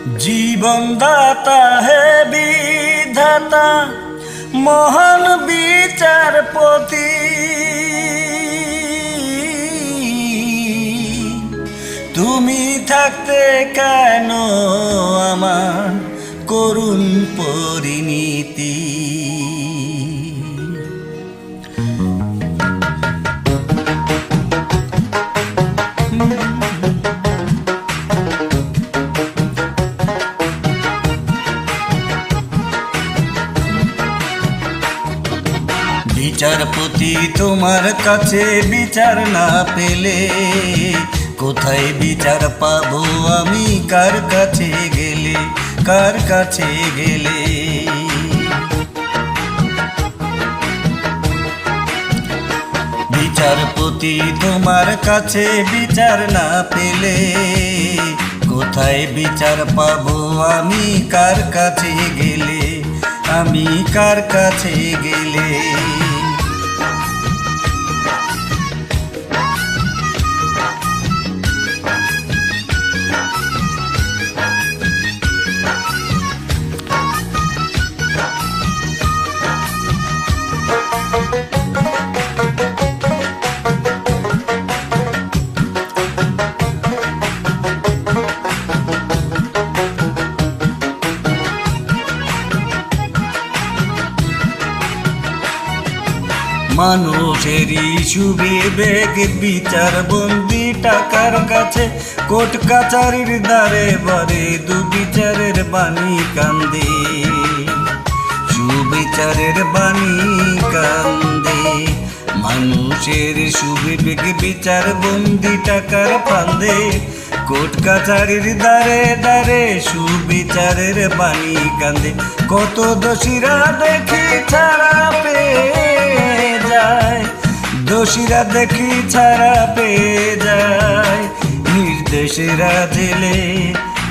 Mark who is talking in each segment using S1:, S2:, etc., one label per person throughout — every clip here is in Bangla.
S1: জীবনদাতা হে বিধাতা মহান বিচারপতি, তুমি থাকতে কেন আমার করুণ পরিণীতি। বিচারপতি তোমার কাছে বিচার না পেলে কোথায় বিচার পাবো আমি, কার কাছে গেলে, কার কাছে গেলে। বিচারপতি তোমার কাছে বিচার না পেলে কোথায় বিচার পাবো আমি, কার কাছে গেলে, আমি কার কাছে গেলে। মানুষেরই সুবিবেক বিচার বন্দি টাকার কাছে, কোর্ট কাচারির দ্বারে বারে দুবিচারের বাণী কান্দে, সুবিচারের বাণী কান্দে। মানুষের সুবিবেক বিচার বন্দি টাকার ফান্দে, কোর্ট কাচারির দ্বারে দ্বারে সুবিচারের বাণী কান্দে। কত দোষীরা দেখি ছাড়া পেয়ে যায়, দোষীরা দেখি ছাড়া পেয়ে যায়, নির্দোষীরা জেলে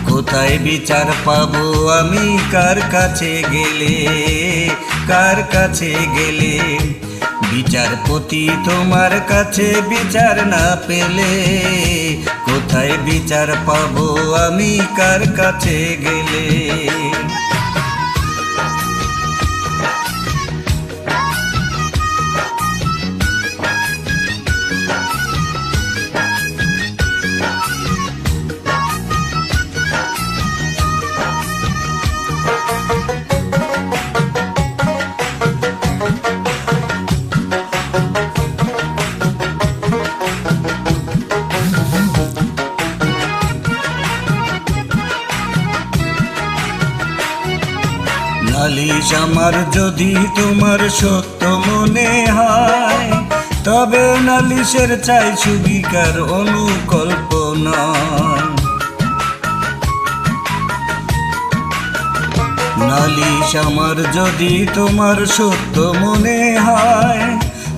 S1: কোথায় বিচার পাবো আমি, কার কাছে গেলে, কার কাছে গেলে। বিচারপতি তোমার কাছে বিচার না পেলে কোথায় বিচার পাবো আমি, কার কাছে গেলে। নালিশ আমার যদি তোমার সত্য মনে হয়, তবে নালিশের চাই সুবিকার অনুকল্পনা। নালিশ আমার যদি তোমার সত্য মনে হয়,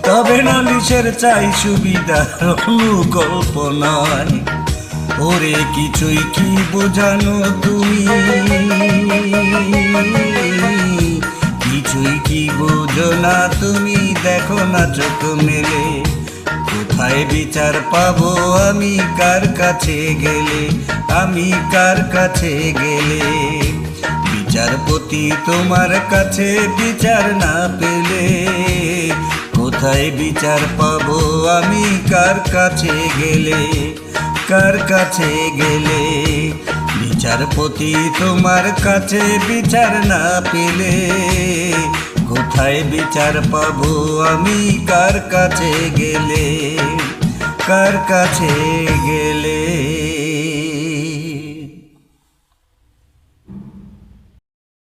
S1: তবে নালিশের চাই সুবিধার অনুকল্পনায়। ওরে কিছুই কি বোঝানো তুমি, কিছুই কি বোঝো না তুমি, দেখো না চোখ মেলে কোথায় বিচার পাবো আমি, কার কাছে গেলে, আমি কার কাছে গেলে। বিচারপতি তোমার কাছে বিচার না পেলে কোথায় বিচার পাবো আমি, কার কাছে গেলে, কার কাছে গেলে। বিচারপতি তোমার কাছে বিচার না পেলে কোথায় বিচার পাবো আমি, কার কাছে গেলে, কার কাছে গেলে।